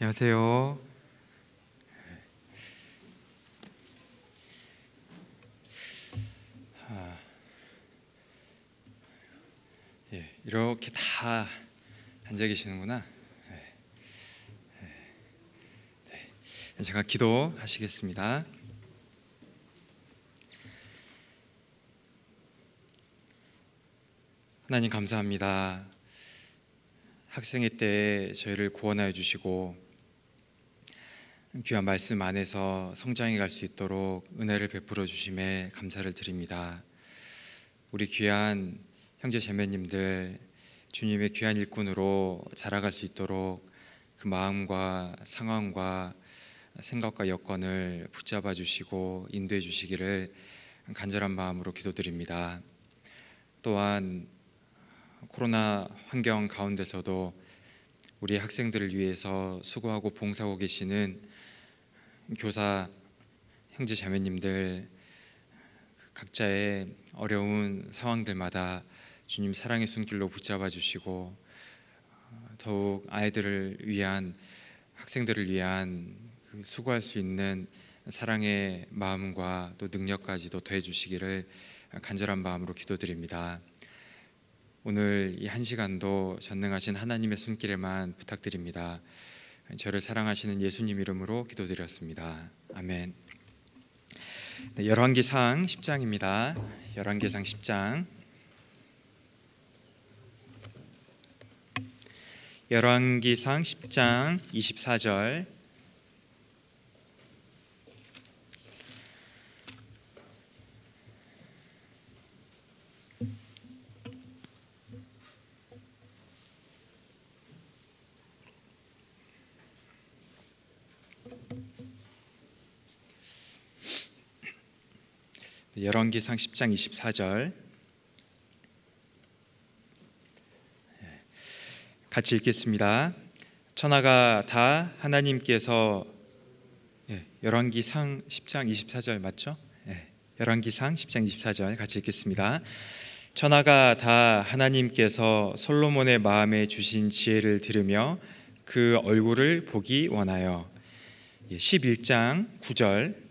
안녕하세요. 이렇게 다 앉아 계시는구나. 제가 기도하시겠습니다. 하나님 감사합니다. 학생의 때에 저희를 구원하여 주시고 귀한 말씀 안에서 성장해 갈 수 있도록 은혜를 베풀어 주심에 감사를 드립니다. 우리 귀한 형제 자매님들 주님의 귀한 일꾼으로 자라갈 수 있도록 그 마음과 상황과 생각과 여건을 붙잡아 주시고 인도해 주시기를 간절한 마음으로 기도드립니다. 또한 코로나 환경 가운데서도 우리 학생들을 위해서 수고하고 봉사하고 계시는 교사 형제 자매님들 각자의 어려운 상황들마다 주님 사랑의 손길로 붙잡아 주시고 더욱 아이들을 위한, 학생들을 위한 수고할 수 있는 사랑의 마음과 또 능력까지도 더해 주시기를 간절한 마음으로 기도드립니다. 오늘 이 한 시간도 전능하신 하나님의 손길에만 부탁드립니다. 저를 사랑하시는 예수님 이름으로 기도드렸습니다. 아멘. 열왕기상 10장입니다. 열왕기상 10장. 열왕기상 10장 24절. 열왕기상 10장 24절 같이 읽겠습니다. 천하가 다 하나님께서 열왕기상 10장 24절 맞죠? 열왕기상 10장 24절 같이 읽겠습니다. 천하가 다 하나님께서 솔로몬의 마음에 주신 지혜를 들으며 그 얼굴을 보기 원하여. 11장 9절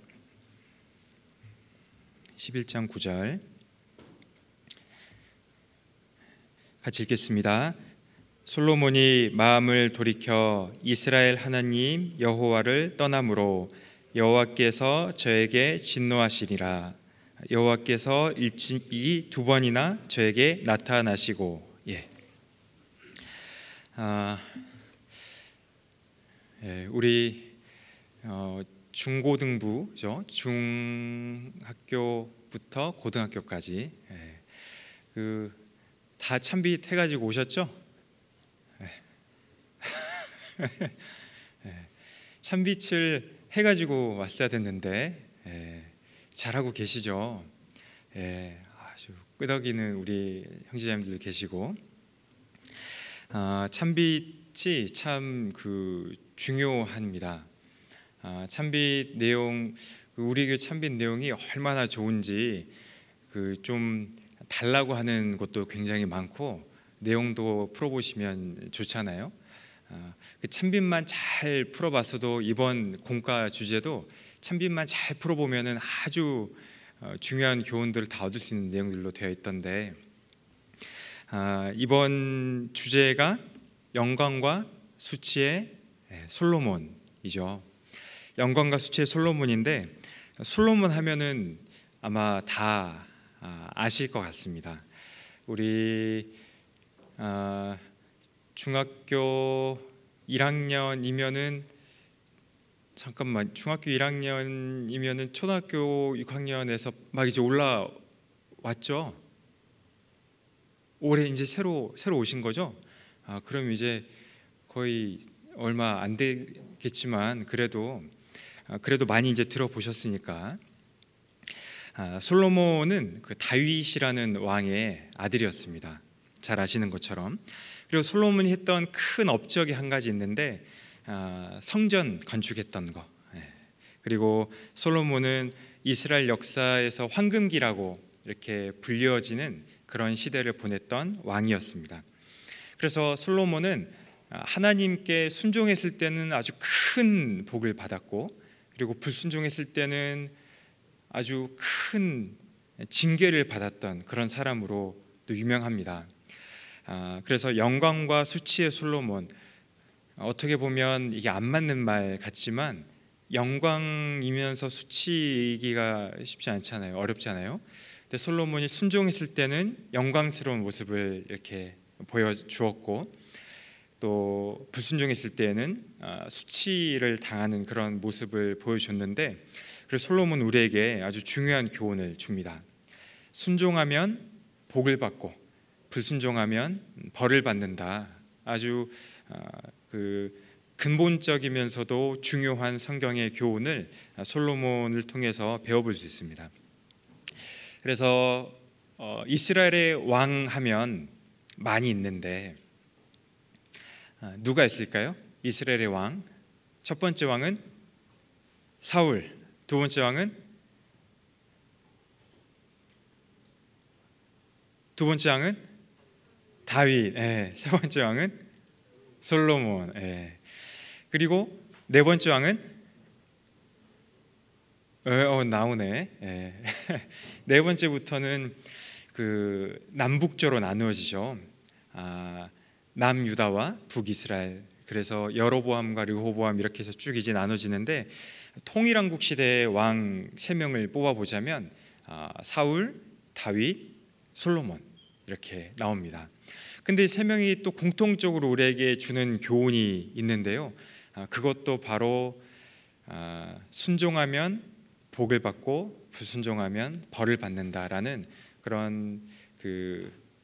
11장 9절 같이 읽겠습니다. 솔로몬이 마음을 돌이켜 이스라엘 하나님 여호와를 떠남으로 여호와께서 저에게 진노하시리라. 여호와께서 일찍이 두 번이나 저에게 나타나시고. 우리 중고등부죠. 중학교부터 고등학교까지 다 참빛 해가지고 오셨죠? 참빛을 해가지고 왔어야 됐는데 잘하고 계시죠? 아주 끄덕이는 우리 형제자매들 계시고 참빛이 참 중요합니다. 참빛 내용, 우리 교회 참빛 내용이 얼마나 좋은지 좀 달라고 하는 것도 굉장히 많고 내용도 풀어보시면 좋잖아요. 그 참빛만 잘 풀어봤어도 이번 공과 주제도 참빛만 잘 풀어보면은 아주 중요한 교훈들을 다 얻을 수 있는 내용들로 되어 있던데 이번 주제가 영광과 수치의 솔로몬이죠. 영광과 수치의 솔로몬인데 솔로몬 하면은 아마 다 아실 것 같습니다. 우리 중학교 1학년이면은 중학교 1학년이면은 초등학교 6학년에서 막 이제 올라왔죠. 올해 이제 새로 오신 거죠. 그럼 이제 거의 얼마 안 되겠지만 그래도 많이 이제 들어보셨으니까. 솔로몬은 다윗이라는 왕의 아들이었습니다. 잘 아시는 것처럼. 그리고 솔로몬이 했던 큰 업적이 한 가지 있는데 성전 건축했던 거. 그리고 솔로몬은 이스라엘 역사에서 황금기라고 이렇게 불려지는 그런 시대를 보냈던 왕이었습니다. 그래서 솔로몬은 하나님께 순종했을 때는 아주 큰 복을 받았고, 그리고 불순종했을 때는 아주 큰 징계를 받았던 그런 사람으로 또 유명합니다. 그래서 영광과 수치의 솔로몬, 어떻게 보면 이게 안 맞는 말 같지만 영광이면서 수치이기가 쉽지 않잖아요. 어렵잖아요. 근데 솔로몬이 순종했을 때는 영광스러운 모습을 이렇게 보여주었고, 또 불순종했을 때는 수치를 당하는 그런 모습을 보여줬는데, 그래서 솔로몬은 우리에게 아주 중요한 교훈을 줍니다. 순종하면 복을 받고 불순종하면 벌을 받는다. 아주 근본적이면서도 중요한 성경의 교훈을 솔로몬을 통해서 배워볼 수 있습니다. 그래서 이스라엘의 왕 하면 많이 있는데 누가 있을까요? 이스라엘의 왕. 첫 번째 왕은 사울, 두 번째 왕은 다윗, 세 번째 왕은 솔로몬, 그리고 네 번째 왕은 나오네. 네 번째부터는 남북조로 나누어지죠. 남유다와 북이스라엘. 그래서 여로보암과 르호보암 이렇게 해서 쭉 이제 나눠지는데, 통일왕국 시대의 왕 3명을 뽑아보자면 사울, 다윗, 솔로몬 이렇게 나옵니다. 근데 3명이 또 공통적으로 우리에게 주는 교훈이 있는데요. 그것도 바로 순종하면 복을 받고 불순종하면 벌을 받는다라는 그런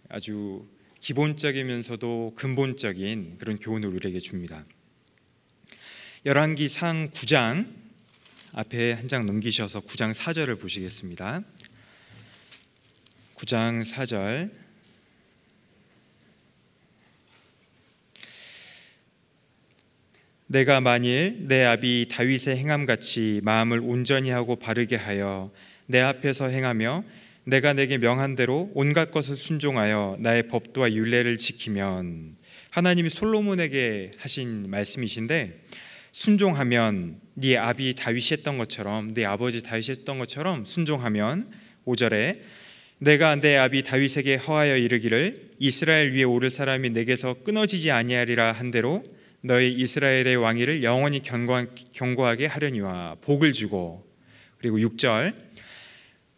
아주 기본적이면서도 근본적인 그런 교훈을 우리에게 줍니다. 열왕기상 9장 앞에 한 장 넘기셔서 9장 4절을 보시겠습니다. 9장 4절. 내가 만일 내 아비 다윗의 행함같이 마음을 온전히 하고 바르게 하여 내 앞에서 행하며 내가 내게 명한 대로 온갖 것을 순종하여 나의 법도와 율례를 지키면, 하나님이 솔로몬에게 하신 말씀이신데, 순종하면 네 아비 다윗이 했던 것처럼, 네 아버지 다윗이 했던 것처럼 순종하면, 5절에 내가 내 아비 다윗에게 허하여 이르기를 이스라엘 위에 오를 사람이 내게서 끊어지지 아니하리라 한 대로 너희 이스라엘의 왕위를 영원히 견고하게 하려니와 복을 주고, 그리고 6절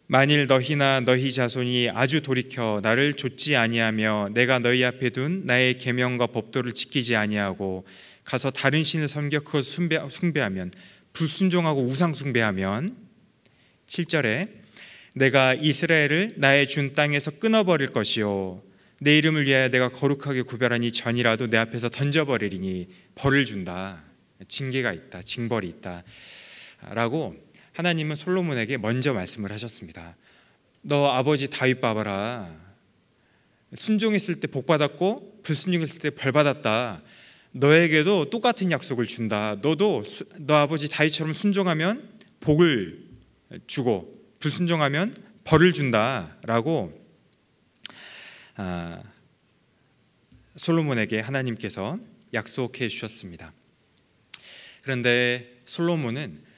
만일 너희나 너희 자손이 아주 돌이켜 나를 좇지 아니하며 내가 너희 앞에 둔 나의 계명과 법도를 지키지 아니하고 가서 다른 신을 섬겨 그것을 숭배하면, 불순종하고 우상 숭배하면, 7절에 내가 이스라엘을 나의 준 땅에서 끊어버릴 것이요 내 이름을 위하여 내가 거룩하게 구별하니 전이라도 내 앞에서 던져버리리니 벌을 준다. 징계가 있다, 징벌이 있다 라고 하나님은 솔로몬에게 먼저 말씀을 하셨습니다. 너 아버지 다윗 봐봐라. 순종했을 때 복 받았고 불순종했을 때 벌 받았다. 너에게도 똑같은 약속을 준다. 너도 너 아버지 다윗처럼 순종하면 복을 주고 불순종하면 벌을 준다라고 솔로몬에게 하나님께서 약속해 주셨습니다. 그런데 솔로몬은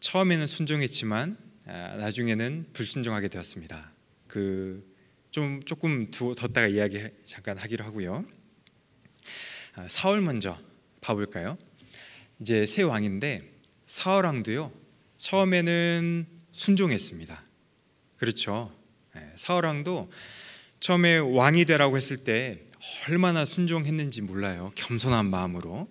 처음에는 순종했지만 나중에는 불순종하게 되었습니다. 조금 뒀다가 이야기 잠깐 하기로 하고요. 사울 먼저 봐볼까요? 이제 새 왕인데 사울 왕도요, 처음에는 순종했습니다. 그렇죠? 사울 왕도 처음에 왕이 되라고 했을 때 얼마나 순종했는지 몰라요. 겸손한 마음으로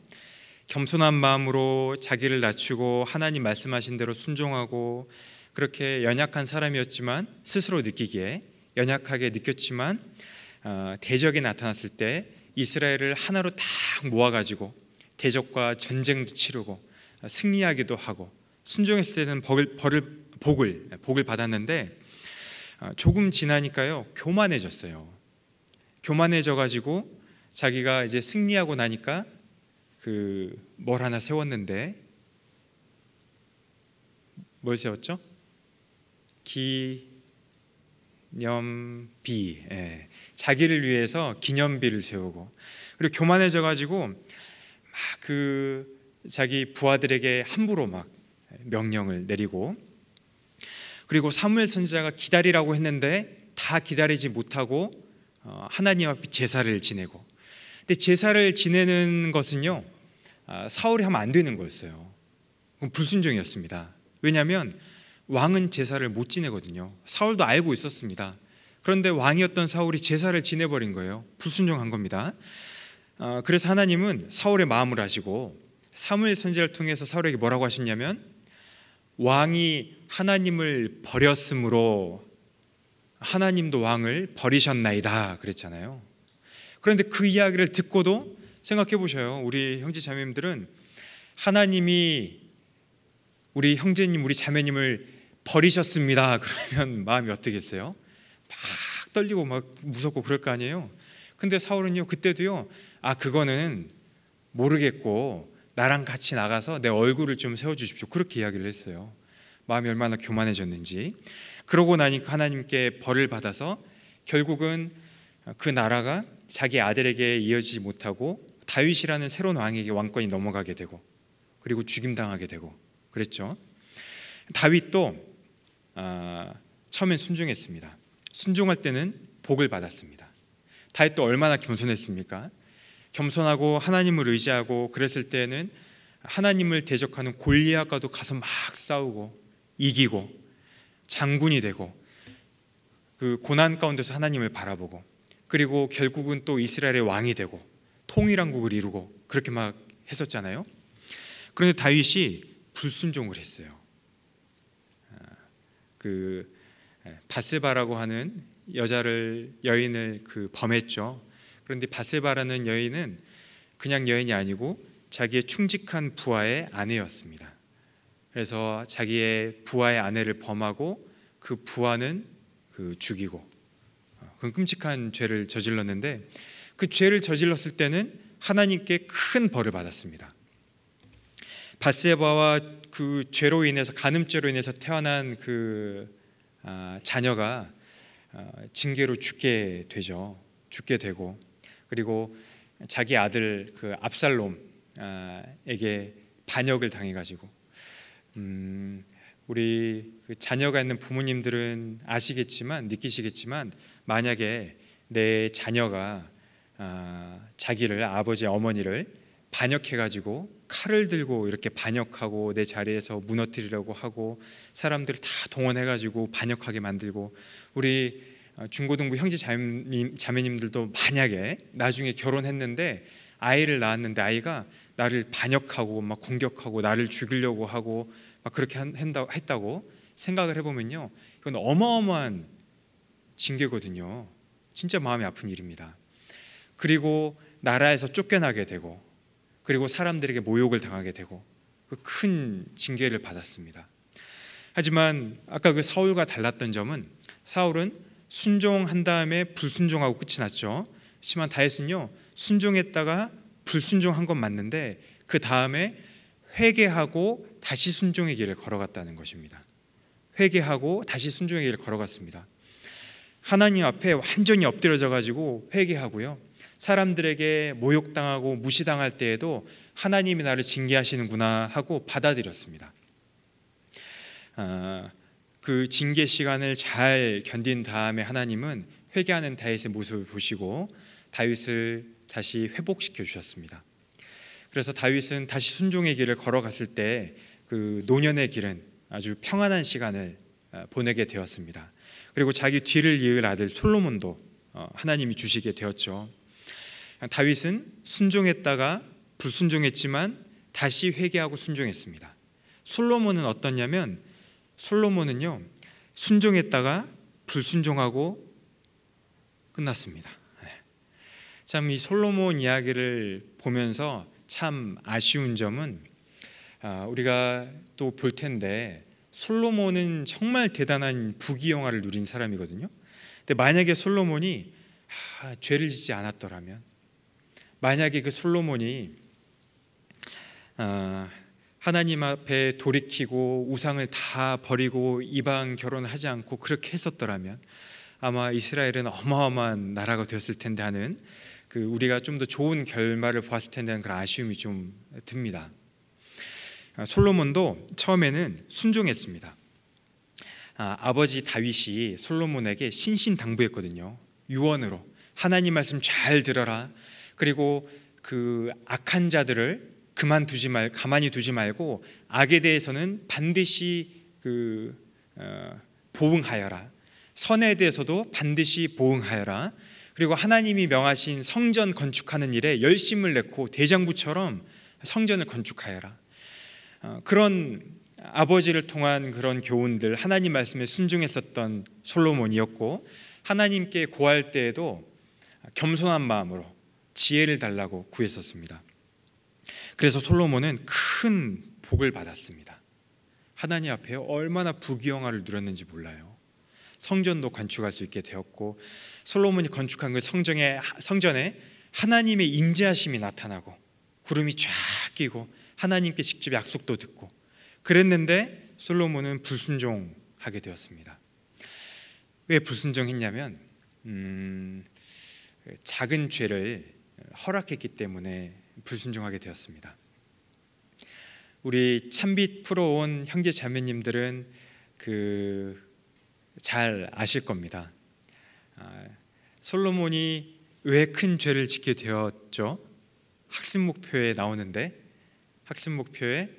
자기를 낮추고 하나님 말씀하신 대로 순종하고, 그렇게 연약한 사람이었지만 스스로 느끼기에 연약하게 느꼈지만 대적이 나타났을 때 이스라엘을 하나로 딱 모아가지고 대적과 전쟁도 치르고 승리하기도 하고, 순종했을 때는 복을 받았는데 조금 지나니까요 교만해졌어요. 교만해져가지고 자기가 이제 승리하고 나니까 뭘 하나 세웠는데, 뭘 세웠죠? 기념비, 자기를 위해서 기념비를 세우고, 그리고 교만해져 가지고 막 자기 부하들에게 함부로 막 명령을 내리고, 그리고 사무엘 선지자가 기다리라고 했는데 다 기다리지 못하고 하나님 앞에 제사를 지내고. 근데 제사를 지내는 것은요, 사울이 하면 안 되는 거였어요. 그건 불순종이었습니다. 왜냐하면 왕은 제사를 못 지내거든요. 사울도 알고 있었습니다. 그런데 왕이었던 사울이 제사를 지내버린 거예요. 불순종한 겁니다. 그래서 하나님은 사울의 마음을 아시고 사무엘 선지자를 통해서 사울에게 뭐라고 하셨냐면, 왕이 하나님을 버렸으므로 하나님도 왕을 버리셨나이다 그랬잖아요. 그런데 그 이야기를 듣고도 생각해 보셔요. 우리 형제 자매님들은 하나님이 우리 형제님, 우리 자매님을 버리셨습니다 그러면 마음이 어떻겠어요? 막 떨리고 막 무섭고 그럴 거 아니에요. 근데 사울은요, 그때도요, 그거는 모르겠고 나랑 같이 나가서 내 얼굴을 좀 세워주십시오, 그렇게 이야기를 했어요. 마음이 얼마나 교만해졌는지. 그러고 나니까 하나님께 벌을 받아서 결국은 그 나라가 자기 아들에게 이어지지 못하고 다윗이라는 새로운 왕에게 왕권이 넘어가게 되고, 그리고 죽임당하게 되고 그랬죠. 다윗도 처음엔 순종했습니다. 순종할 때는 복을 받았습니다. 다윗도 얼마나 겸손했습니까? 겸손하고 하나님을 의지하고 그랬을 때는 하나님을 대적하는 골리앗과도 가서 막 싸우고 이기고 장군이 되고, 그 고난 가운데서 하나님을 바라보고, 그리고 결국은 또 이스라엘의 왕이 되고 통일왕국을 이루고 그렇게 막 했었잖아요. 그런데 다윗이 불순종을 했어요. 바세바라고 하는 여인을 범했죠. 그런데 바세바라는 여인은 그냥 여인이 아니고 자기의 충직한 부하의 아내였습니다. 그래서 자기의 부하의 아내를 범하고 그 부하는 죽이고, 그 끔찍한 죄를 저질렀는데, 그 죄를 저질렀을 때는 하나님께 큰 벌을 받았습니다. 바세바와 그 죄로 인해서, 간음죄로 인해서 태어난 자녀가 징계로 죽게 되죠. 죽게 되고, 그리고 자기 아들 압살롬에게 반역을 당해가지고, 우리 자녀가 있는 부모님들은 느끼시겠지만 만약에 내 자녀가 자기를, 아버지 어머니를 반역해가지고 칼을 들고 이렇게 반역하고 내 자리에서 무너뜨리려고 하고 사람들을 다 동원해가지고 반역하게 만들고, 우리 중고등부 형제 자매님들도 만약에 나중에 결혼했는데 아이를 낳았는데 아이가 나를 반역하고 막 공격하고 나를 죽이려고 하고 막 그렇게 했다고 생각을 해보면요, 이건 어마어마한 징계거든요. 진짜 마음이 아픈 일입니다. 그리고 나라에서 쫓겨나게 되고, 그리고 사람들에게 모욕을 당하게 되고, 큰 징계를 받았습니다. 하지만 아까 그 사울과 달랐던 점은, 사울은 순종한 다음에 불순종하고 끝이 났죠. 하지만 다윗은요, 순종했다가 불순종한 건 맞는데 그 다음에 회개하고 다시 순종의 길을 걸어갔다는 것입니다. 회개하고 다시 순종의 길을 걸어갔습니다. 하나님 앞에 완전히 엎드려져 가지고 회개하고요, 사람들에게 모욕당하고 무시당할 때에도 하나님이 나를 징계하시는구나 하고 받아들였습니다. 그 징계 시간을 잘 견딘 다음에 하나님은 회개하는 다윗의 모습을 보시고 다윗을 다시 회복시켜 주셨습니다. 그래서 다윗은 다시 순종의 길을 걸어갔을 때 그 노년의 길은 아주 평안한 시간을 보내게 되었습니다. 그리고 자기 뒤를 이을 아들 솔로몬도 하나님이 주시게 되었죠. 다윗은 순종했다가 불순종했지만 다시 회개하고 순종했습니다. 솔로몬은 어떻냐면, 솔로몬은요, 순종했다가 불순종하고 끝났습니다. 참 이 솔로몬 이야기를 보면서 참 아쉬운 점은, 우리가 또 볼 텐데 솔로몬은 정말 대단한 부귀영화를 누린 사람이거든요. 근데 만약에 솔로몬이 죄를 짓지 않았더라면, 만약에 그 솔로몬이 하나님 앞에 돌이키고 우상을 다 버리고 이방 결혼하지 않고 그렇게 했었더라면, 아마 이스라엘은 어마어마한 나라가 되었을 텐데 하는 우리가 좀 더 좋은 결말을 보았을 텐데 하는 그런 아쉬움이 좀 듭니다. 솔로몬도 처음에는 순종했습니다. 아버지 다윗이 솔로몬에게 신신당부했거든요. 유언으로 하나님 말씀 잘 들어라. 그리고 그 악한 자들을 가만히 두지 말고 악에 대해서는 반드시 보응하여라. 선에 대해서도 반드시 보응하여라. 그리고 하나님이 명하신 성전 건축하는 일에 열심을 내고 대장부처럼 성전을 건축하여라. 그런 아버지를 통한 그런 교훈들, 하나님 말씀에 순종했었던 솔로몬이었고, 하나님께 구할 때에도 겸손한 마음으로 지혜를 달라고 구했었습니다. 그래서 솔로몬은 큰 복을 받았습니다. 하나님 앞에 얼마나 부귀영화를 누렸는지 몰라요. 성전도 건축할 수 있게 되었고, 솔로몬이 건축한 그 성전에 하나님의 임재하심이 나타나고 구름이 쫙 끼고 하나님께 직접 약속도 듣고 그랬는데 솔로몬은 불순종하게 되었습니다. 왜 불순종했냐면 작은 죄를 허락했기 때문에 불순종하게 되었습니다. 우리 참빛 풀어온 형제 자매님들은 잘 아실 겁니다. 솔로몬이 왜 큰 죄를 짓게 되었죠? 학습 목표에 나오는데, 학습 목표에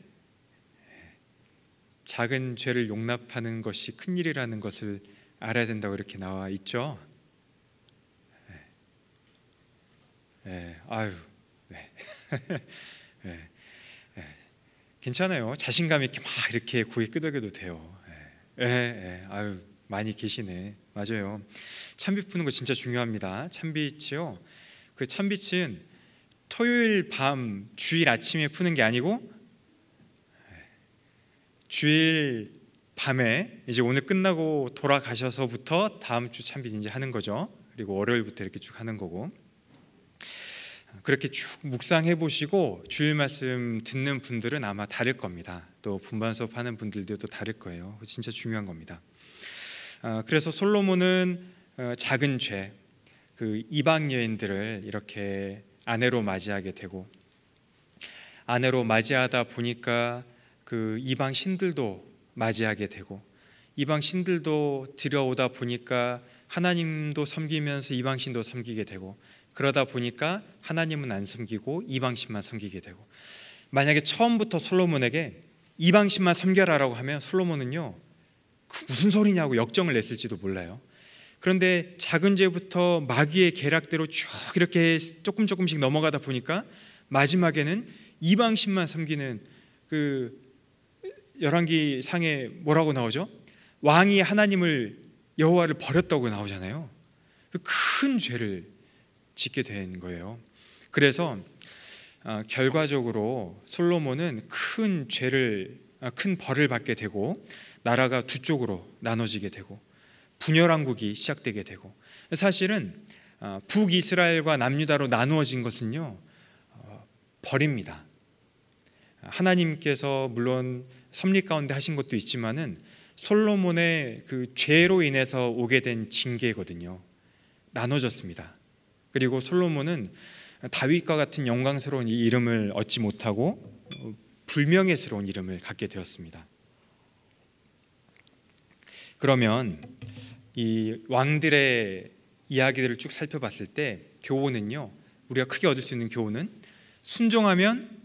작은 죄를 용납하는 것이 큰 일이라는 것을 알아야 된다고 이렇게 나와 있죠. 괜찮아요. 자신감 있게 막 이렇게 고개 끄덕여도 돼요. 많이 계시네. 맞아요. 참빛 푸는 거 진짜 중요합니다. 참빛이요. 그 참빛은 토요일 밤, 주일 아침에 푸는 게 아니고 주일 밤에 이제 오늘 끝나고 돌아가셔서부터 다음 주 참빛 이제 하는 거죠. 그리고 월요일부터 이렇게 쭉 하는 거고. 그렇게 쭉 묵상해 보시고 주일 말씀 듣는 분들은 아마 다를 겁니다. 또 분반 수업 하는 분들도 또 다를 거예요. 진짜 중요한 겁니다. 그래서 솔로몬은 작은 죄, 이방 여인들을 이렇게 아내로 맞이하게 되고, 아내로 맞이하다 보니까 이방 신들도 맞이하게 되고, 이방 신들도 들여오다 보니까 하나님도 섬기면서 이방 신도 섬기게 되고, 그러다 보니까 하나님은 안 섬기고 이방 신만 섬기게 되고, 만약에 처음부터 솔로몬에게 이방 신만 섬겨라라고 하면 솔로몬은요, 무슨 소리냐고 역정을 냈을지도 몰라요. 그런데 작은 죄부터 마귀의 계략대로 쭉 이렇게 조금씩 넘어가다 보니까 마지막에는 이방신만 섬기는 열왕기 상에 뭐라고 나오죠? 왕이 여호와를 버렸다고 나오잖아요. 큰 죄를 짓게 된 거예요. 그래서 결과적으로 솔로몬은 큰 벌을 받게 되고, 나라가 두 쪽으로 나눠지게 되고 분열왕국이 시작되게 되고, 사실은 북이스라엘과 남유다로 나누어진 것은요, 벌입니다. 하나님께서 물론 섭리 가운데 하신 것도 있지만은 솔로몬의 죄로 인해서 오게 된 징계거든요. 나눠졌습니다. 그리고 솔로몬은 다윗과 같은 영광스러운 이 이름을 얻지 못하고 불명예스러운 이름을 갖게 되었습니다. 그러면 이 왕들의 이야기들을 쭉 살펴봤을 때 교훈은요, 우리가 크게 얻을 수 있는 교훈은 순종하면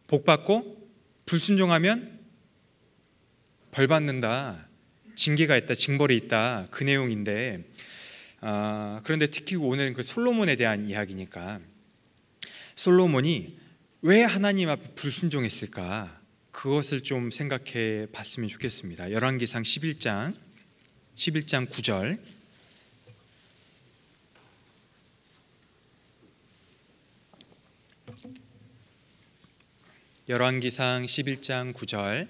복 받고 불순종하면 벌 받는다, 징계가 있다, 징벌이 있다, 그 내용인데, 그런데 특히 오늘 솔로몬에 대한 이야기니까 솔로몬이 왜 하나님 앞에 불순종했을까, 그것을 좀 생각해 봤으면 좋겠습니다. 열왕기상 11장 9절. 열왕기상 11장 9절.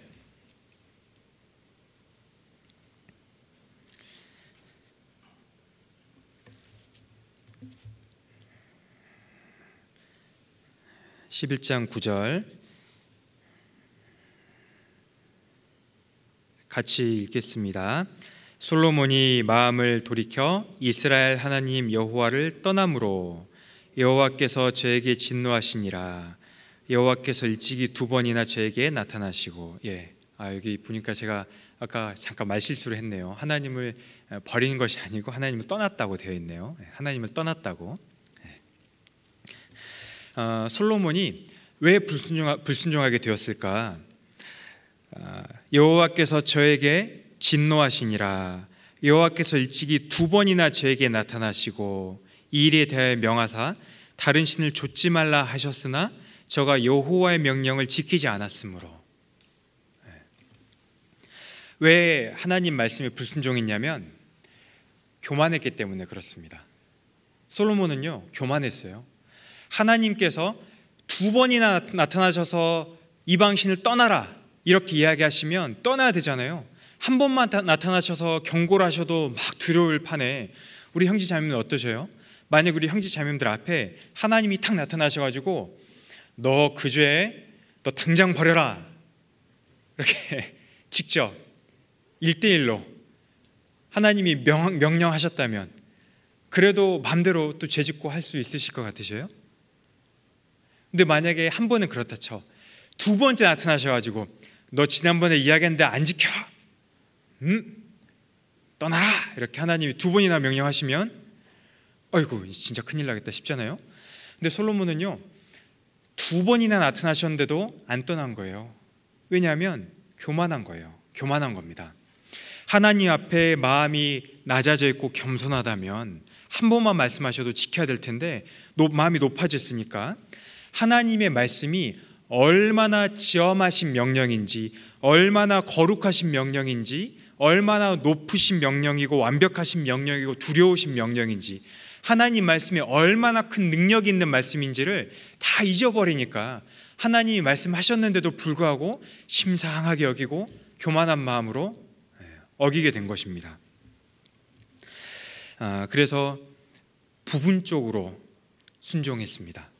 같이 읽겠습니다. 솔로몬이 마음을 돌이켜 이스라엘 하나님 여호와를 떠남으로 여호와께서 저에게 진노하시니라. 여호와께서 일찍이 2번이나 저에게 나타나시고. 여기 보니까 제가 아까 잠깐 말실수를 했네요. 하나님을 버리는 것이 아니고 하나님을 떠났다고 되어 있네요. 하나님을 떠났다고. 솔로몬이 왜 불순종하게 되었을까? 여호와께서 저에게 진노하시니라. 여호와께서 일찍이 2번이나 저에게 나타나시고 이 일에 대하여 명하사 다른 신을 좇지 말라 하셨으나 저가 여호와의 명령을 지키지 않았으므로. 왜 하나님 말씀에 불순종했냐면 교만했기 때문에 그렇습니다. 솔로몬은요, 교만했어요. 하나님께서 2번이나 나타나셔서 이방신을 떠나라 이렇게 이야기하시면 떠나야 되잖아요. 한 번만 나타나셔서 경고를 하셔도 막 두려울 판에 우리 형제 자매님은 어떠셔요? 만약 우리 형제 자매님들 앞에 하나님이 탁 나타나셔가지고 너 그 죄 너 당장 버려라 이렇게 직접 1대1로 하나님이 명령하셨다면 그래도 마음대로 또 죄짓고 할 수 있으실 것 같으셔요? 근데 만약에 한 번은 그렇다 쳐 2번째 나타나셔가지고 너 지난번에 이야기했는데 안 지켜 떠나라 이렇게 하나님이 2번이나 명령하시면 아이고 진짜 큰일 나겠다 싶잖아요. 근데 솔로몬은요 2번이나 나타나셨는데도 안 떠난 거예요. 왜냐하면 교만한 거예요. 교만한 겁니다. 하나님 앞에 마음이 낮아져 있고 겸손하다면 한 번만 말씀하셔도 지켜야 될 텐데 마음이 높아졌으니까 하나님의 말씀이 얼마나 지엄하신 명령인지, 얼마나 거룩하신 명령인지, 얼마나 높으신 명령이고 완벽하신 명령이고 두려우신 명령인지, 하나님 말씀이 얼마나 큰 능력 있는 말씀인지를 다 잊어버리니까 하나님이 말씀하셨는데도 불구하고 심상하게 여기고 교만한 마음으로 어기게 된 것입니다. 그래서 부분적으로 순종했습니다.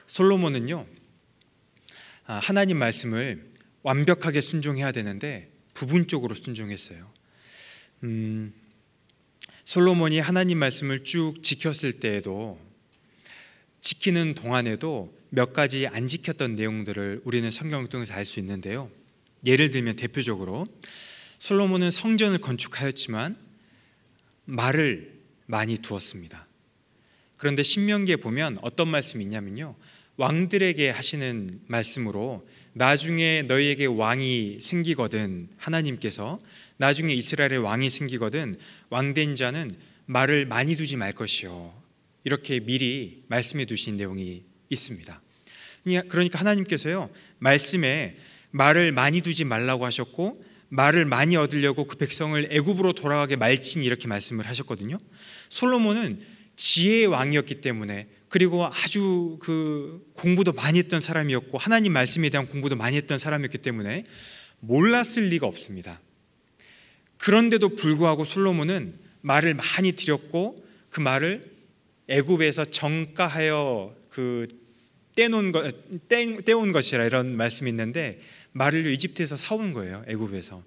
솔로몬은요 하나님 말씀을 완벽하게 순종해야 되는데 부분적으로 순종했어요. 솔로몬이 하나님 말씀을 쭉 지켰을 때에도 지키는 동안에도 몇 가지 안 지켰던 내용들을 우리는 성경을 통해서 알 수 있는데요. 예를 들면 대표적으로 솔로몬은 성전을 건축하였지만 말을 많이 두었습니다. 그런데 신명기에 보면 어떤 말씀이 있냐면요, 왕들에게 하시는 말씀으로 나중에 너희에게 왕이 생기거든, 하나님께서 나중에 이스라엘의 왕이 생기거든 왕된 자는 말을 많이 두지 말 것이요, 이렇게 미리 말씀해 두신 내용이 있습니다. 그러니까 하나님께서요 말씀에 말을 많이 두지 말라고 하셨고 말을 많이 얻으려고 그 백성을 애굽으로 돌아가게 말지니 이렇게 말씀을 하셨거든요. 솔로몬은 지혜의 왕이었기 때문에, 그리고 아주 공부도 많이 했던 사람이었고 하나님 말씀에 대한 공부도 많이 했던 사람이었기 때문에 몰랐을 리가 없습니다. 그런데도 불구하고 솔로몬은 말을 많이 드렸고 그 말을 애굽에서 정가하여 떼온 것이라 이런 말씀이 있는데 말을 이집트에서 사온 거예요. 애굽에서.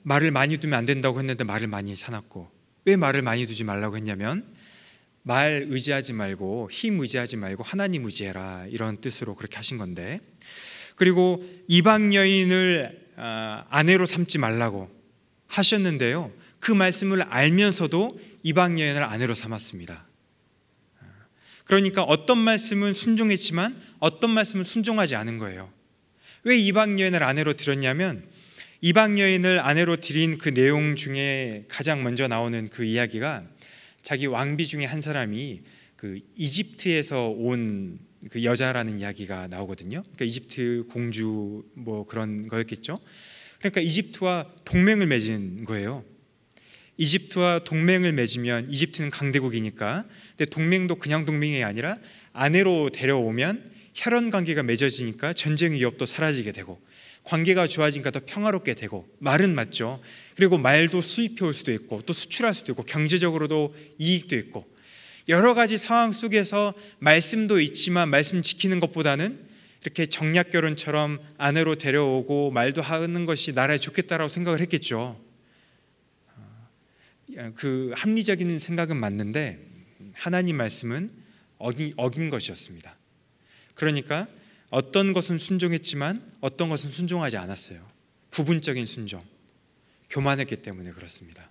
말을 많이 두면 안 된다고 했는데 말을 많이 사놨고, 왜 말을 많이 두지 말라고 했냐면 말 의지하지 말고 힘 의지하지 말고 하나님 의지해라, 이런 뜻으로 그렇게 하신 건데, 그리고 이방 여인을 아내로 삼지 말라고 하셨는데요, 그 말씀을 알면서도 이방 여인을 아내로 삼았습니다. 그러니까 어떤 말씀은 순종했지만 어떤 말씀은 순종하지 않은 거예요. 왜 이방 여인을 아내로 들였냐면 이방 여인을 아내로 들인 그 내용 중에 가장 먼저 나오는 그 이야기가 자기 왕비 중에 한 사람이 이집트에서 온 그 여자라는 이야기가 나오거든요. 그러니까 이집트 공주 뭐 그런 거였겠죠. 그러니까 이집트와 동맹을 맺은 거예요. 이집트와 동맹을 맺으면 이집트는 강대국이니까, 근데 동맹도 그냥 동맹이 아니라 아내로 데려오면 혈연 관계가 맺어지니까 전쟁 위협도 사라지게 되고 관계가 좋아지니까 더 평화롭게 되고, 말은 맞죠. 그리고 말도 수입해 올 수도 있고 또 수출할 수도 있고 경제적으로도 이익도 있고, 여러 가지 상황 속에서 말씀도 있지만 말씀 지키는 것보다는 이렇게 정략 결혼처럼 아내로 데려오고 말도 하는 것이 나라에 좋겠다라고 생각을 했겠죠. 그 합리적인 생각은 맞는데 하나님 말씀은 어긴 것이었습니다. 그러니까 어떤 것은 순종했지만 어떤 것은 순종하지 않았어요. 부분적인 순종, 교만했기 때문에 그렇습니다.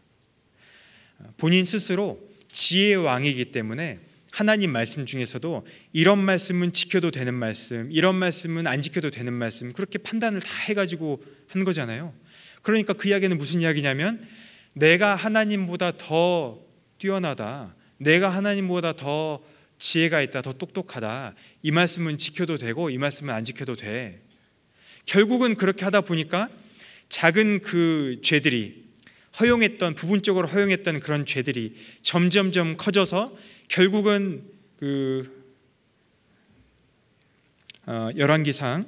본인 스스로 지혜의 왕이기 때문에 하나님 말씀 중에서도 이런 말씀은 지켜도 되는 말씀, 이런 말씀은 안 지켜도 되는 말씀, 그렇게 판단을 다 해가지고 한 거잖아요. 그러니까 그 이야기는 무슨 이야기냐면 내가 하나님보다 더 뛰어나다, 내가 하나님보다 더 지혜가 있다, 더 똑똑하다, 이 말씀은 지켜도 되고 이 말씀은 안 지켜도 돼. 결국은 그렇게 하다 보니까 작은 그 죄들이, 부분적으로 허용했던 그런 죄들이 점점점 커져서 결국은 열왕기상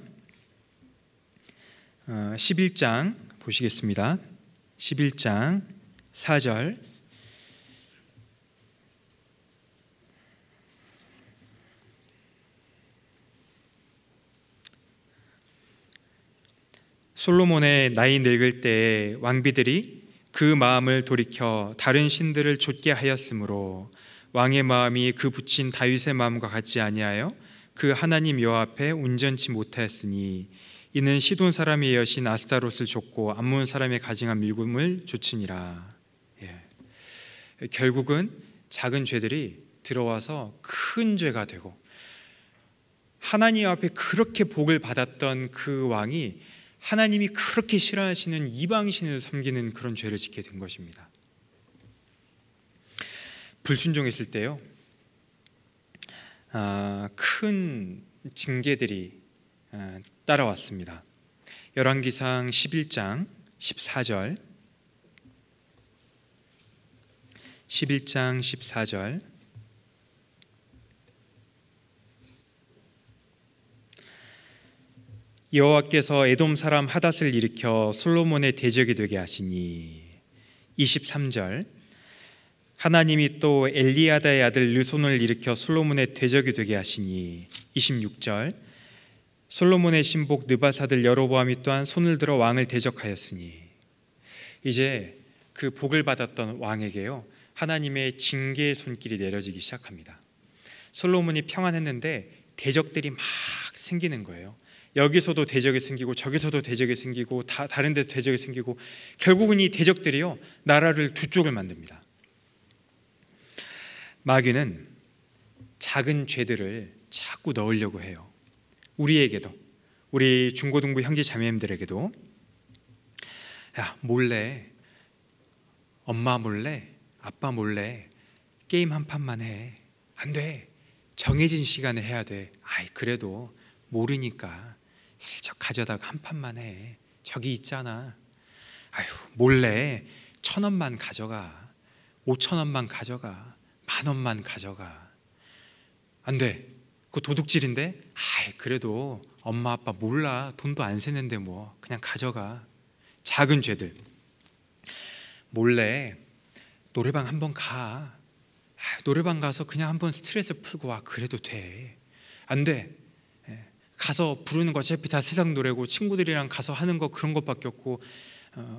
11장 보시겠습니다. 11장 4절, 솔로몬의 나이 늙을 때에 왕비들이 그 마음을 돌이켜 다른 신들을 좇게 하였으므로 왕의 마음이 그 붙인 다윗의 마음과 같지 아니하여 그 하나님 여호와 앞에 온전치 못하였으니 이는 시돈 사람의 여신 아스타롯을 좇고 암몬 사람의 가증한 밀금을 좇으니라. 결국은 작은 죄들이 들어와서 큰 죄가 되고 하나님 앞에 그렇게 복을 받았던 그 왕이 하나님이 그렇게 싫어하시는 이방신을 섬기는 그런 죄를 짓게 된 것입니다. 불순종했을 때요, 큰 징계들이 따라왔습니다. 열왕기상 11장 14절, 11장 14절, 여호와께서 에돔 사람 하닷을 일으켜 솔로몬의 대적이 되게 하시니. 23절, 하나님이 또 엘리야다의 아들 르손을 일으켜 솔로몬의 대적이 되게 하시니. 26절, 솔로몬의 신복 느밧 아들 여로보암이 또한 손을 들어 왕을 대적하였으니. 이제 그 복을 받았던 왕에게요, 하나님의 징계의 손길이 내려지기 시작합니다. 솔로몬이 평안했는데 대적들이 막 생기는 거예요. 여기서도 대적이 생기고 저기서도 대적이 생기고 다른 데도 대적이 생기고 결국은 이 대적들이요, 나라를 두 쪽을 만듭니다. 마귀는 작은 죄들을 자꾸 넣으려고 해요. 우리에게도, 우리 중고등부 형제 자매님들에게도, 야, 몰래, 엄마 몰래, 아빠 몰래 게임 한 판만 해. 안 돼. 정해진 시간에 해야 돼. 아이, 그래도 모르니까 슬쩍 가져다가 한 판만 해. 저기 있잖아. 아유, 몰래 1,000원만 가져가. 5,000원만 가져가. 10,000원만 가져가. 안 돼. 그거 도둑질인데? 아이, 그래도 엄마 아빠 몰라. 돈도 안 세는데 뭐 그냥 가져가. 작은 죄들. 몰래 노래방 한번 가. 노래방 가서 그냥 한번 스트레스 풀고 와. 그래도 돼. 안 돼. 가서 부르는 거 어차피 다 세상 노래고 친구들이랑 가서 하는 거 그런 것밖에 없고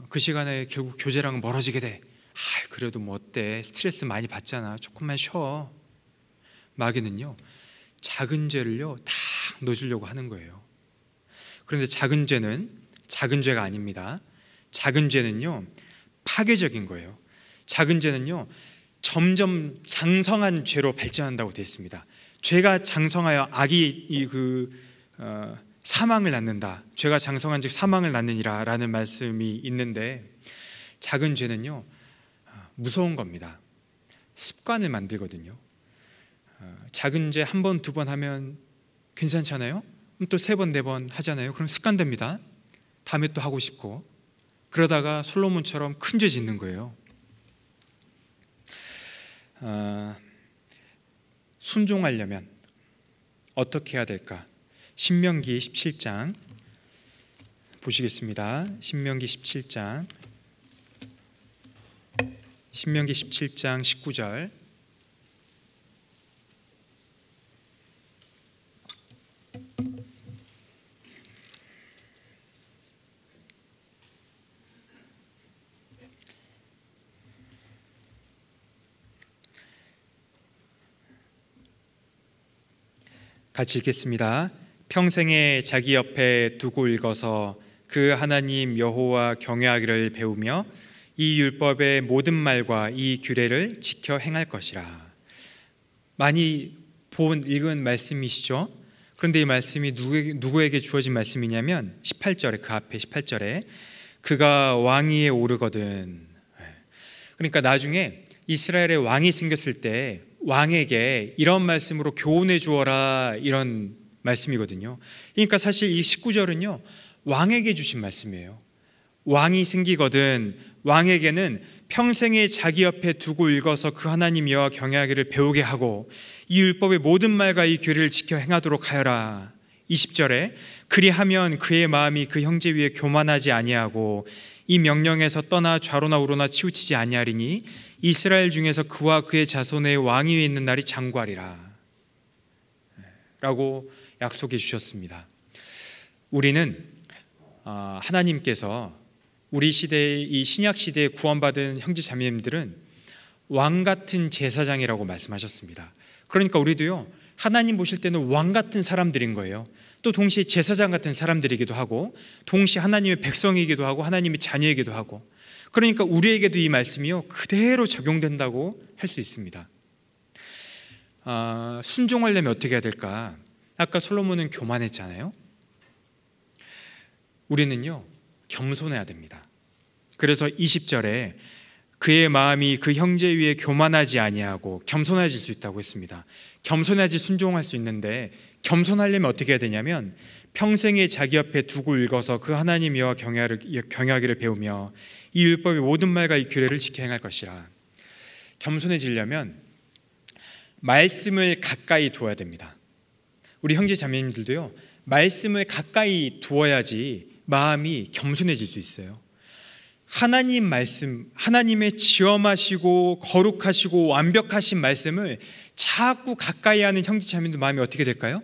그 시간에 결국 교제랑 멀어지게 돼. 그래도 뭐 어때? 스트레스 많이 받잖아. 조금만 쉬어. 마귀는요, 작은 죄를요 다 넣어주려고 하는 거예요. 그런데 작은 죄는 작은 죄가 아닙니다. 작은 죄는요 파괴적인 거예요. 작은 죄는요 점점 장성한 죄로 발전한다고 되어 있습니다. 죄가 장성하여 악이 사망을 낳는다. 죄가 장성한 즉 사망을 낳느니라 라는 말씀이 있는데, 작은 죄는요 무서운 겁니다. 습관을 만들거든요. 작은 죄 한 번, 두 번 하면 괜찮잖아요. 또 세 번, 네 번 하잖아요. 그럼 습관됩니다. 다음에 또 하고 싶고, 그러다가 솔로몬처럼 큰 죄 짓는 거예요. 순종하려면 어떻게 해야 될까? 신명기 17장 보시겠습니다. 신명기 17장 19절, 같이 읽겠습니다. 평생에 자기 옆에 두고 읽어서 그 하나님 여호와 경외하기를 배우며 이 율법의 모든 말과 이 규례를 지켜 행할 것이라. 많이 읽은 말씀이시죠? 그런데 이 말씀이 누구에게 주어진 말씀이냐면 18절에, 그 앞에 18절에 그가 왕위에 오르거든. 그러니까 나중에 이스라엘의 왕이 생겼을 때 왕에게 이런 말씀으로 교훈해 주어라, 이런 말씀이거든요. 그러니까 사실 이 19절은요 왕에게 주신 말씀이에요. 왕이 생기거든 왕에게는 평생에 자기 옆에 두고 읽어서 그 하나님 여호와 경외하기를 배우게 하고 이 율법의 모든 말과 이 규례를 지켜 행하도록 하여라. 20절에 그리하면 그의 마음이 그 형제 위에 교만하지 아니하고 이 명령에서 떠나 좌로나 우로나 치우치지 아니하리니 이스라엘 중에서 그와 그의 자손의 왕이 위에 있는 날이 장구하리라 라고 약속해 주셨습니다. 우리는 하나님께서 우리 시대의 이 신약 시대에 구원받은 형제 자매님들은 왕 같은 제사장이라고 말씀하셨습니다. 그러니까 우리도요 하나님 보실 때는 왕 같은 사람들인 거예요. 또 동시에 제사장 같은 사람들이기도 하고 동시에 하나님의 백성이기도 하고 하나님의 자녀이기도 하고, 그러니까 우리에게도 이 말씀이요 그대로 적용된다고 할 수 있습니다. 순종하려면 어떻게 해야 될까? 아까 솔로몬은 교만했잖아요. 우리는요 겸손해야 됩니다. 그래서 20절에 그의 마음이 그 형제 위에 교만하지 아니하고 겸손해질 수 있다고 했습니다. 겸손해야지 순종할 수 있는데, 겸손하려면 어떻게 해야 되냐면 평생에 자기 옆에 두고 읽어서 그 하나님 여호와 경외하기를 배우며 이 율법의 모든 말과 이 규례를 지켜 행할 것이라. 겸손해지려면 말씀을 가까이 두어야 됩니다. 우리 형제 자매님들도요 말씀을 가까이 두어야지 마음이 겸손해질 수 있어요. 하나님 말씀, 하나님의 지엄하시고 거룩하시고 완벽하신 말씀을 자꾸 가까이 하는 형제 자매님들 마음이 어떻게 될까요?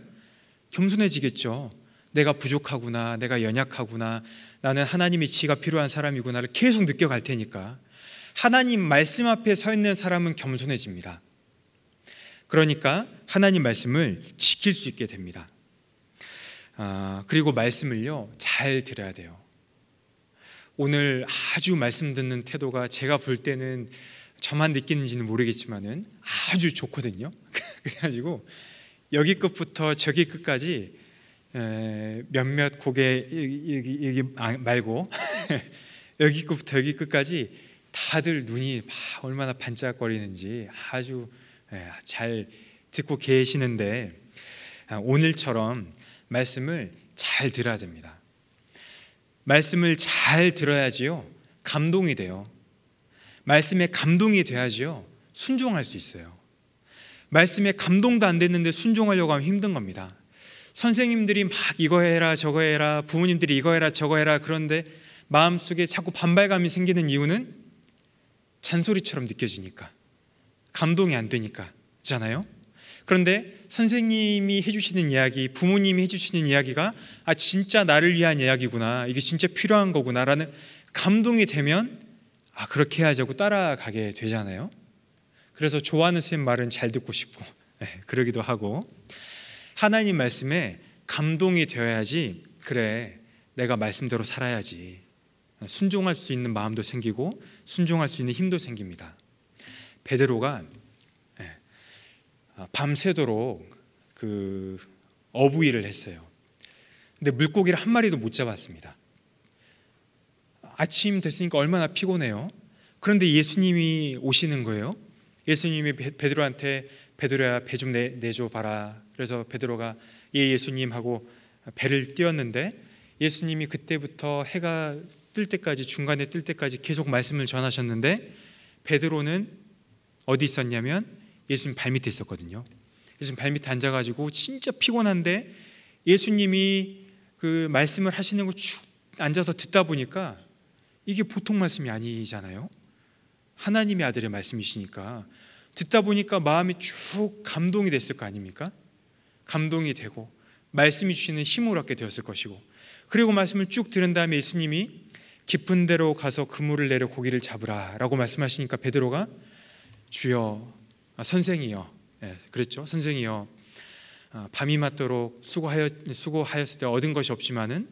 겸손해지겠죠. 내가 부족하구나, 내가 연약하구나, 나는 하나님의 지혜가 필요한 사람이구나를 계속 느껴갈 테니까 하나님 말씀 앞에 서 있는 사람은 겸손해집니다. 그러니까 하나님 말씀을 지킬 수 있게 됩니다. 그리고 말씀을요 잘 들어야 돼요. 오늘 아주 말씀 듣는 태도가 제가 볼 때는 저만 느끼는지는 모르겠지만은 아주 좋거든요. 그래가지고 여기 끝부터 저기 끝까지 몇몇 고개 여기 말고 여기 끝부터 여기 끝까지 다들 눈이 얼마나 반짝거리는지 아주 잘 듣고 계시는데, 오늘처럼 말씀을 잘 들어야 됩니다. 말씀을 잘 들어야지요 감동이 돼요. 말씀에 감동이 돼야지요 순종할 수 있어요. 말씀에 감동도 안 됐는데 순종하려고 하면 힘든 겁니다. 선생님들이 막 이거 해라 저거 해라, 부모님들이 이거 해라 저거 해라, 그런데 마음속에 자꾸 반발감이 생기는 이유는 잔소리처럼 느껴지니까, 감동이 안 되니까잖아요. 그런데 선생님이 해주시는 이야기, 부모님이 해주시는 이야기가 진짜 나를 위한 이야기구나, 이게 진짜 필요한 거구나 라는 감동이 되면 그렇게 해야지 하고 따라가게 되잖아요. 그래서 좋아하는 선생님 말은 잘 듣고 싶고 그러기도 하고, 하나님 말씀에 감동이 되어야지 그래 내가 말씀대로 살아야지 순종할 수 있는 마음도 생기고 순종할 수 있는 힘도 생깁니다. 베드로가 밤새도록 그 어부일을 했어요. 근데 물고기를 한 마리도 못 잡았습니다. 아침 됐으니까 얼마나 피곤해요. 그런데 예수님이 오시는 거예요. 예수님이 베드로한테 베드로야 배 좀 내줘 봐라. 그래서 베드로가 예수님 하고 배를 띄웠는데 예수님이 그때부터 해가 뜰 때까지, 중간에 뜰 때까지 계속 말씀을 전하셨는데 베드로는 어디 있었냐면 예수님 발밑에 있었거든요. 예수님 발밑에 앉아가지고 진짜 피곤한데 예수님이 그 말씀을 하시는 걸 쭉 앉아서 듣다 보니까 이게 보통 말씀이 아니잖아요. 하나님의 아들의 말씀이시니까 듣다 보니까 마음이 쭉 감동이 됐을 거 아닙니까? 감동이 되고 말씀이 주시는 힘을 얻게 되었을 것이고, 그리고 말씀을 쭉 들은 다음에 예수님이 깊은 데로 가서 그물을 내려 고기를 잡으라 라고 말씀하시니까 베드로가 주여, 선생이여, 그랬죠. 선생이여, 밤이 맞도록 수고하였을 때 얻은 것이 없지만은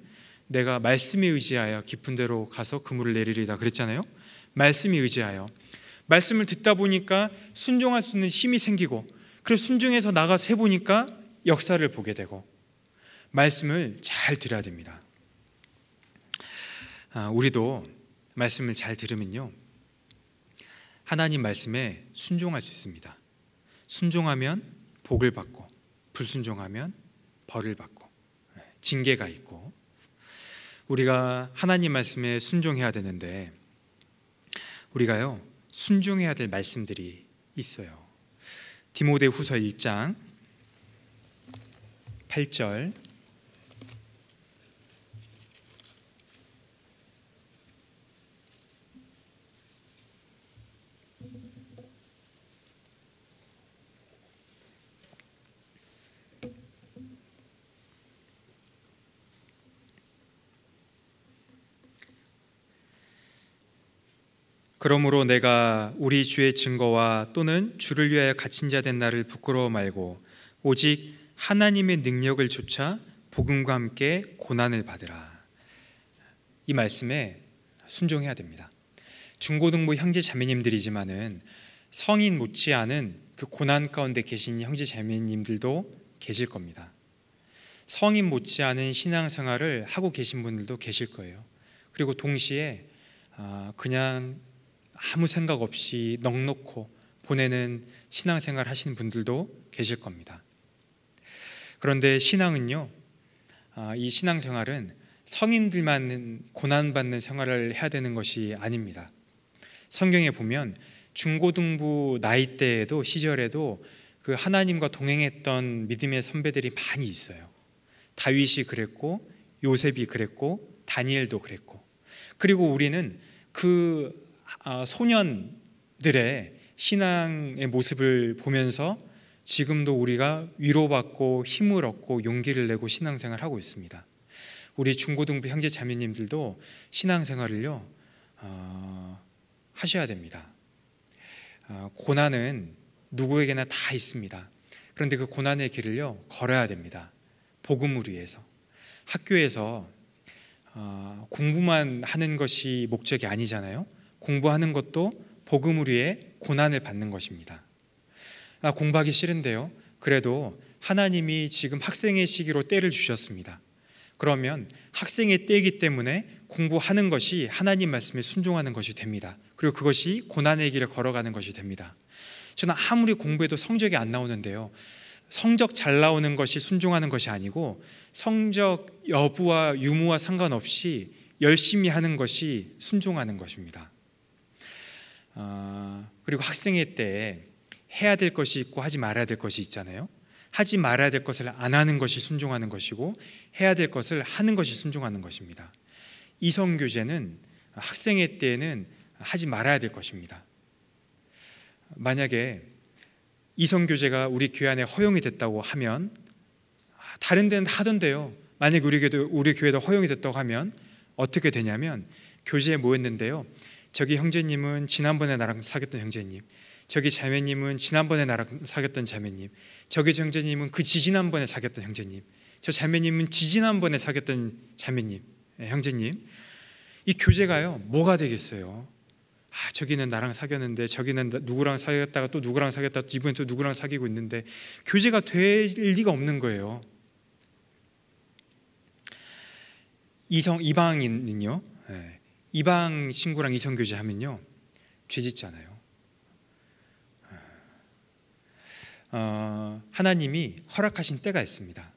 내가 말씀에 의지하여 깊은 데로 가서 그물을 내리리다 그랬잖아요. 말씀에 의지하여 말씀을 듣다 보니까 순종할 수 있는 힘이 생기고, 그래서 순종해서 나가서 해보니까 역사를 보게 되고, 말씀을 잘 들어야 됩니다. 우리도 말씀을 잘 들으면요, 하나님 말씀에 순종할 수 있습니다. 순종하면 복을 받고, 불순종하면 벌을 받고, 징계가 있고, 우리가 하나님 말씀에 순종해야 되는데 우리가요 순종해야 될 말씀들이 있어요. 디모데후서 1장 8절, 그러므로 내가 우리 주의 증거와 또는 주를 위하여 갇힌 자 된 나를 부끄러워 말고 오직 하나님의 능력을 좇아 복음과 함께 고난을 받으라. 이 말씀에 순종해야 됩니다. 중고등부 형제 자매님들이지만은 성인 못지않은 그 고난 가운데 계신 형제 자매님들도 계실 겁니다. 성인 못지않은 신앙생활을 하고 계신 분들도 계실 거예요. 그리고 동시에 그냥 아무 생각 없이 넋놓고 보내는 신앙생활 하시는 분들도 계실 겁니다. 그런데 신앙은요, 이 신앙생활은 성인들만 고난받는 생활을 해야 되는 것이 아닙니다. 성경에 보면 중고등부 나이 때에도 시절에도 그 하나님과 동행했던 믿음의 선배들이 많이 있어요. 다윗이 그랬고, 요셉이 그랬고, 다니엘도 그랬고, 그리고 우리는 그 소년들의 신앙의 모습을 보면서 지금도 우리가 위로받고 힘을 얻고 용기를 내고 신앙생활을 하고 있습니다. 우리 중고등부 형제 자매님들도 신앙생활을요 하셔야 됩니다. 고난은 누구에게나 다 있습니다. 그런데 그 고난의 길을요 걸어야 됩니다. 복음을 위해서. 학교에서 공부만 하는 것이 목적이 아니잖아요. 공부하는 것도 복음을 위해 고난을 받는 것입니다. 공부하기 싫은데요, 그래도 하나님이 지금 학생의 시기로 때를 주셨습니다. 그러면 학생의 때이기 때문에 공부하는 것이 하나님 말씀에 순종하는 것이 됩니다. 그리고 그것이 고난의 길을 걸어가는 것이 됩니다. 저는 아무리 공부해도 성적이 안 나오는데요, 성적 잘 나오는 것이 순종하는 것이 아니고 성적 여부와 유무와 상관없이 열심히 하는 것이 순종하는 것입니다. 그리고 학생의 때에 해야 될 것이 있고 하지 말아야 될 것이 있잖아요. 하지 말아야 될 것을 안 하는 것이 순종하는 것이고, 해야 될 것을 하는 것이 순종하는 것입니다. 이성교제는 학생의 때에는 하지 말아야 될 것입니다. 만약에 이성교제가 우리 교회 안에 허용이 됐다고 하면, 다른 데는 하던데요, 만약에 우리 교회도 허용이 됐다고 하면 어떻게 되냐면, 교제에 모였는데요, 저기 형제님은 지난번에 나랑 사귀었던 형제님, 저기 자매님은 지난번에 나랑 사귀었던 자매님, 저기 형제님은 그 지지난번에 사귀었던 형제님, 저 자매님은 지지난번에 사귀었던 자매님, 형제님. 이 교제가요 뭐가 되겠어요? 저기는 나랑 사귀었는데, 저기는 누구랑 사귀었다가 또 누구랑 사귀었다가 이번에 또 누구랑 사귀고 있는데, 교제가 될 리가 없는 거예요. 이방인은요, 이방 친구랑 이성 교제하면요 죄 짓잖아요. 하나님이 허락하신 때가 있습니다.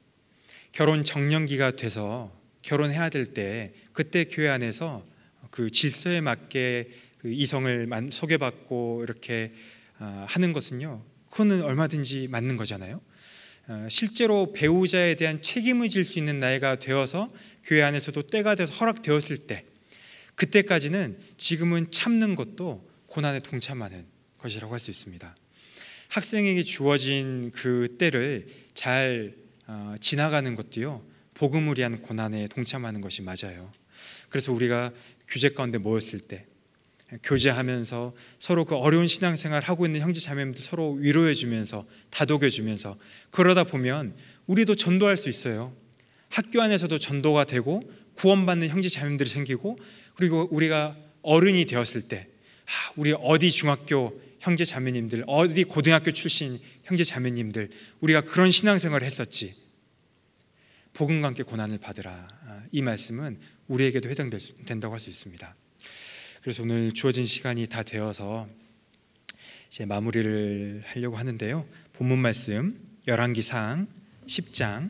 결혼 정년기가 돼서 결혼해야 될 때, 그때 교회 안에서 그 질서에 맞게 그 이성을 소개받고 이렇게 하는 것은요, 그거는 얼마든지 맞는 거잖아요. 실제로 배우자에 대한 책임을 질 수 있는 나이가 되어서 교회 안에서도 때가 돼서 허락되었을 때, 그때까지는 지금은 참는 것도 고난에 동참하는 것이라고 할 수 있습니다. 학생에게 주어진 그 때를 잘 지나가는 것도요 복음을 위한 고난에 동참하는 것이 맞아요. 그래서 우리가 교제 가운데 모였을 때 교제하면서 서로 그 어려운 신앙생활 하고 있는 형제 자매님들 서로 위로해 주면서 다독여 주면서 그러다 보면 우리도 전도할 수 있어요. 학교 안에서도 전도가 되고 구원받는 형제 자매님들이 생기고, 그리고 우리가 어른이 되었을 때 우리 어디 중학교 형제 자매님들, 어디 고등학교 출신 형제 자매님들, 우리가 그런 신앙생활을 했었지. 복음과 함께 고난을 받으라. 이 말씀은 우리에게도 해당된다고 할 수 있습니다. 그래서 오늘 주어진 시간이 다 되어서 이제 마무리를 하려고 하는데요. 본문 말씀 열왕기상 10장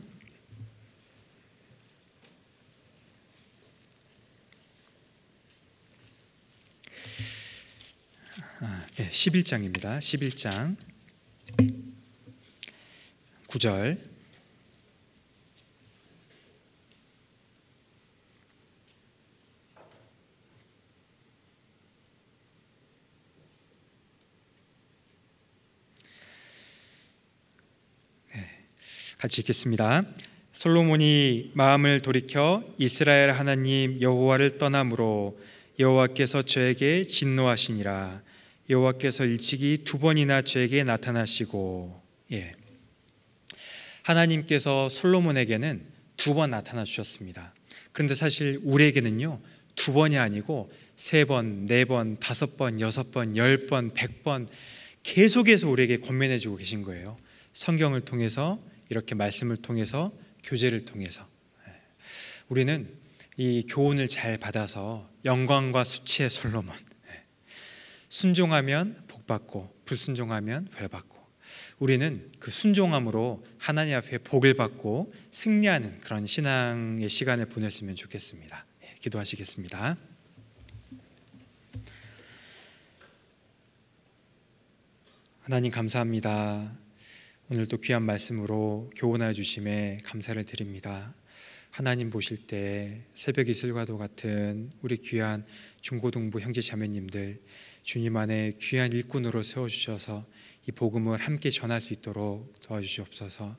11장입니다. 11장 9절. 같이 읽겠습니다. 솔로몬이 마음을 돌이켜 이스라엘 하나님 여호와를 떠남으로 여호와께서 저에게 진노하시니라. 여호와께서 일찍이 2번이나 저에게 나타나시고. 하나님께서 솔로몬에게는 2번 나타나 주셨습니다. 그런데 사실 우리에게는요 2번이 아니고 3번, 4번, 5번, 6번, 10번, 100번 계속해서 우리에게 권면해 주고 계신 거예요. 성경을 통해서, 이렇게 말씀을 통해서, 교제를 통해서. 우리는 이 교훈을 잘 받아서 영광과 수치의 솔로몬, 순종하면 복받고 불순종하면 벌받고, 우리는 그 순종함으로 하나님 앞에 복을 받고 승리하는 그런 신앙의 시간을 보냈으면 좋겠습니다. 기도하시겠습니다. 하나님 감사합니다. 오늘도 귀한 말씀으로 교훈하여 주심에 감사를 드립니다. 하나님 보실 때 새벽 이슬과도 같은 우리 귀한 중고등부 형제 자매님들, 주님 안에 귀한 일꾼으로 세워주셔서 이 복음을 함께 전할 수 있도록 도와주시옵소서.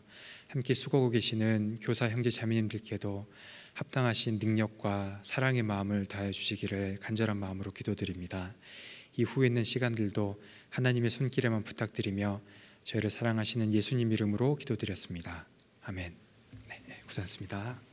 함께 수고하고 계시는 교사 형제 자매님들께도 합당하신 능력과 사랑의 마음을 다해 주시기를 간절한 마음으로 기도드립니다. 이후에 있는 시간들도 하나님의 손길에만 부탁드리며 저희를 사랑하시는 예수님 이름으로 기도드렸습니다. 아멘. 고생하셨습니다.